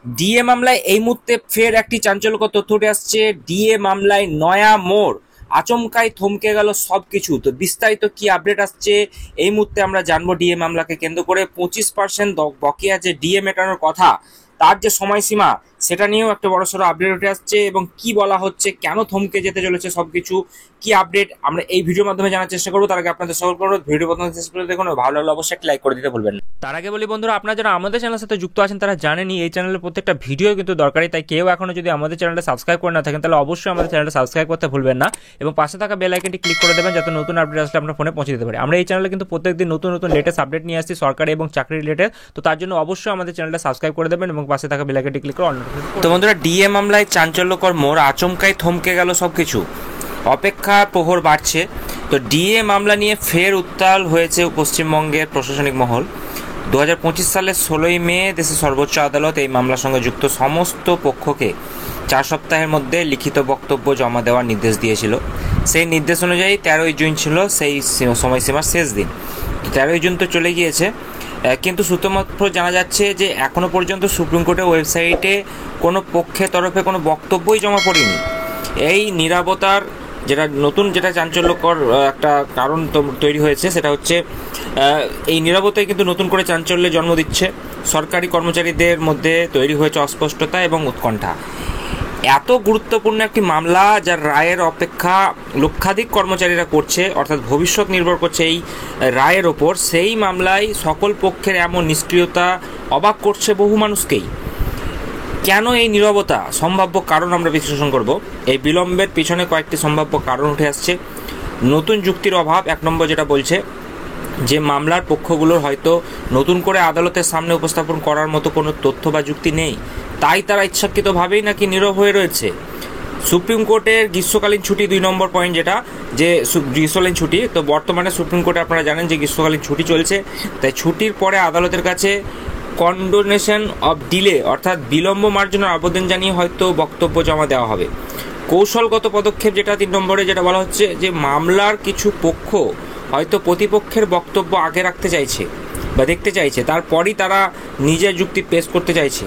DA মামলায় এই মুহূর্তে ফের একটি চাঞ্চল্যকর তথ্য উঠে আসছে। ডিএ মামলায় নয়া মোড়, আচমকাই থমকে গেল সবকিছু। তো বিস্তারিত কি আপডেট আসছে এই মুহূর্তে আমরা জানবো। ডিএ মামলাকে কেন্দ্র করে 25% বকেয়া যে ডিএ মেটানোর কথা, তার যে সময়সীমা, সেটা নিয়েও একটা বড়সড় আপডেট উঠে আসছে। এবং কি বলা হচ্ছে, কেন থমকে যেতে চলেছে সবকিছু, কি আপডেট আমরা এই ভিডিওর মাধ্যমে জানার চেষ্টা করবো। তার আগে আপনাদের সকল করবো ভিডিও প্রথম শেষ করে দেখুন, ভালো লাগলে অবশ্যই একটা লাইক করে দিতে ভুলবেন না। তার আগে বলি বন্ধুরা, আপনারা যারা আমাদের চ্যানেলের সাথে যুক্ত আছেন তারা জানেনই এই চ্যানেলের প্রত্যেকটা ভিডিও কিন্তু দরকারি। তাই কেউ এখনো যদি আমাদের চ্যানেলটা সাবস্ক্রাইব করে না থাকেন তাহলে অবশ্যই আমাদের চ্যানেলটা সাবস্ক্রাইব করতে ভুলবেন না এবং পাশে থাকা বেল আইকনটি ক্লিক করে দেবেন যাতে নতুন আপডেট আসলে আপনার ফোনে পৌঁছে দিতে পারে। আমরা এই চ্যানেলে কিন্তু প্রত্যেকদিন নতুন নতুন লেটেস্ট আপডেট নিয়ে আসছি সরকারি এবং চাকরি রিলেটেড। তো তার জন্য অবশ্যই আমাদের চ্যানেলটা সাবস্ক্রাইব করে দেবেন এবং পাশে থাকা বেল আইকনটি ক্লিক করে অন। তো বন্ধুরা, ডিএ মামলায় চাঞ্চল্যকর মোড়, আচমকাই থমকে গেল সবকিছু, অপেক্ষা প্রহর বাড়ছে। তো ডিএ মামলা নিয়ে ফের উত্তাল হয়েছে পশ্চিমবঙ্গের প্রশাসনিক মহল। 2025 সালের 16ই মে দেশের সর্বোচ্চ আদালত এই মামলার সঙ্গে যুক্ত সমস্ত পক্ষকে 4 সপ্তাহের মধ্যে লিখিত বক্তব্য জমা দেওয়ার নির্দেশ দিয়েছিল। সেই নির্দেশ অনুযায়ী 13ই জুন ছিল সেই সময়সীমার শেষ দিন। 13ই জুন তো চলে গিয়েছে, কিন্তু সূত্রমাত্র জানা যাচ্ছে যে এখনও পর্যন্ত সুপ্রিম কোর্টের ওয়েবসাইটে কোনো পক্ষের তরফে কোনো বক্তব্যই জমা পড়েনি। এই নীরবতার যেটা চাঞ্চল্যকর একটা কারণ তৈরি হয়েছে, সেটা হচ্ছে এই নীরবতাই কিন্তু নতুন করে চাঞ্চল্যের জন্ম দিচ্ছে। সরকারি কর্মচারীদের মধ্যে তৈরি হয়েছে অস্পষ্টতা এবং উৎকণ্ঠা। এত গুরুত্বপূর্ণ একটি মামলা যার রায়ের অপেক্ষা লক্ষাধিক কর্মচারীরা করছে, অর্থাৎ ভবিষ্যৎ নির্ভর করছে এই রায়ের ওপর, সেই মামলায় সকল পক্ষের এমন নিষ্ক্রিয়তা অবাক করছে বহু মানুষকেই। কেন এই নীরবতা? সম্ভাব্য কারণ আমরা বিশ্লেষণ করব। এই বিলম্বের পিছনে কয়েকটি সম্ভাব্য কারণ উঠে আসছে। নতুন যুক্তির অভাব এক নম্বর, যেটা বলছে যে মামলার পক্ষগুলোর হয়তো নতুন করে আদালতের সামনে উপস্থাপন করার মতো কোনো তথ্য বা যুক্তি নেই, তাই তারা ইচ্ছাকৃতভাবেই নাকি নীরব হয়ে রয়েছে। সুপ্রিম কোর্টের গ্রীষ্মকালীন ছুটি 2 নম্বর পয়েন্ট, যেটা যে গ্রীষ্মকালীন ছুটি। তো বর্তমানে সুপ্রিম কোর্টে আপনারা জানেন যে গ্রীষ্মকালীন ছুটি চলছে, তাই ছুটির পরে আদালতের কাছে কন্ডোনেশন অফ ডিলে অর্থাৎ বিলম্ব মার্জনার আবেদন জানিয়ে হয়তো বক্তব্য জমা দেওয়া হবে। কৌশলগত পদক্ষেপ, যেটা 3 নম্বরে, যেটা বলা হচ্ছে যে মামলার কিছু পক্ষ হয়তো প্রতিপক্ষের বক্তব্য আগে রাখতে চাইছে বা দেখতে চাইছে, তারপরই তারা নিজের যুক্তি পেশ করতে চাইছে।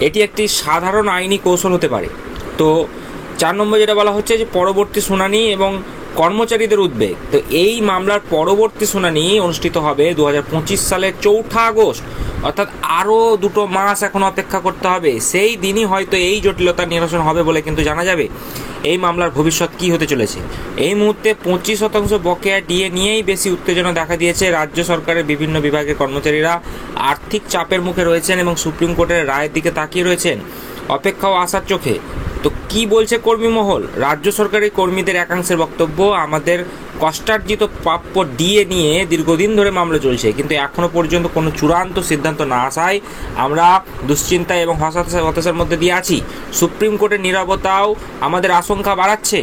এটি একটি সাধারণ আইনি কৌশল হতে পারে। তো 4 নম্বর যেটা বলা হচ্ছে যে পরবর্তী শুনানি এবং কর্মচারীদের উদ্বেগ। তো এই মামলার পরবর্তী শুনানি অনুষ্ঠিত হবে 2025 সালের 4 আগস্ট, অর্থাৎ আরও 2 মাস এখন অপেক্ষা করতে হবে। সেই দিনই হয়তো এই জটিলতার নিরসন হবে বলে কিন্তু জানা যাবে। এই মামলার ভবিষ্যৎ কী হতে চলেছে? এই মুহূর্তে 25% বকেয়া ডিএ নিয়েই বেশি উত্তেজনা দেখা দিয়েছে। রাজ্য সরকারের বিভিন্ন বিভাগের কর্মচারীরা আর্থিক চাপের মুখে রয়েছেন এবং সুপ্রিম কোর্টের রায়ের দিকে তাকিয়ে রয়েছেন অপেক্ষা ও আশার চোখে। তো কি বলছে কর্মী মহল? রাজ্য সরকারি কর্মীদের একাংশের বক্তব্য, আমাদের কষ্টার্জিত প্রাপ্য ডিএ নিয়ে দীর্ঘদিন ধরে মামলা চলছে, কিন্তু এখনও পর্যন্ত কোনো চূড়ান্ত সিদ্ধান্ত না আসায় আমরা দুশ্চিন্তায় এবং হতাশার মধ্যে দিয়ে আছি। সুপ্রিম কোর্টের নীরবতাও আমাদের আশঙ্কা বাড়াচ্ছে।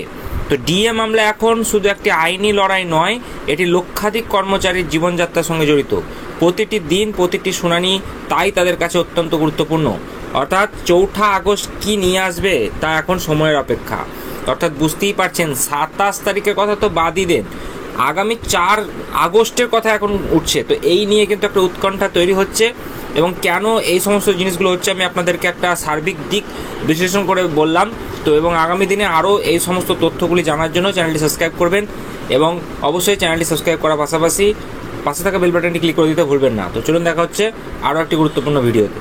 তো ডিএ মামলা এখন শুধু একটি আইনি লড়াই নয়, এটি লক্ষাধিক কর্মচারীর জীবনযাত্রার সঙ্গে জড়িত। প্রতিটি দিন, প্রতিটি শুনানি তাই তাদের কাছে অত্যন্ত গুরুত্বপূর্ণ। অর্থাৎ 4 আগস্ট কি নিয়ে আসবে তা এখন সময়ের অপেক্ষা। অর্থাৎ বুঝতেই পারছেন, 27 তারিখের কথা তো বাদই দেন, আগামী 4 আগস্টের কথা এখন উঠছে। তো এই নিয়ে কিন্তু একটা উৎকণ্ঠা তৈরি হচ্ছে এবং কেন এই সমস্ত জিনিসগুলো হচ্ছে আমি আপনাদেরকে একটা সার্বিক দিক বিশ্লেষণ করে বললাম। তো এবং আগামী দিনে আরও এই সমস্ত তথ্যগুলি জানার জন্য চ্যানেলটি সাবস্ক্রাইব করবেন এবং অবশ্যই চ্যানেলটি সাবস্ক্রাইব করার পাশাপাশি পাশে থাকা বেল বাটনটি ক্লিক করে দিতে ভুলবেন না। তো চলুন দেখা হচ্ছে আরও একটি গুরুত্বপূর্ণ ভিডিওতে।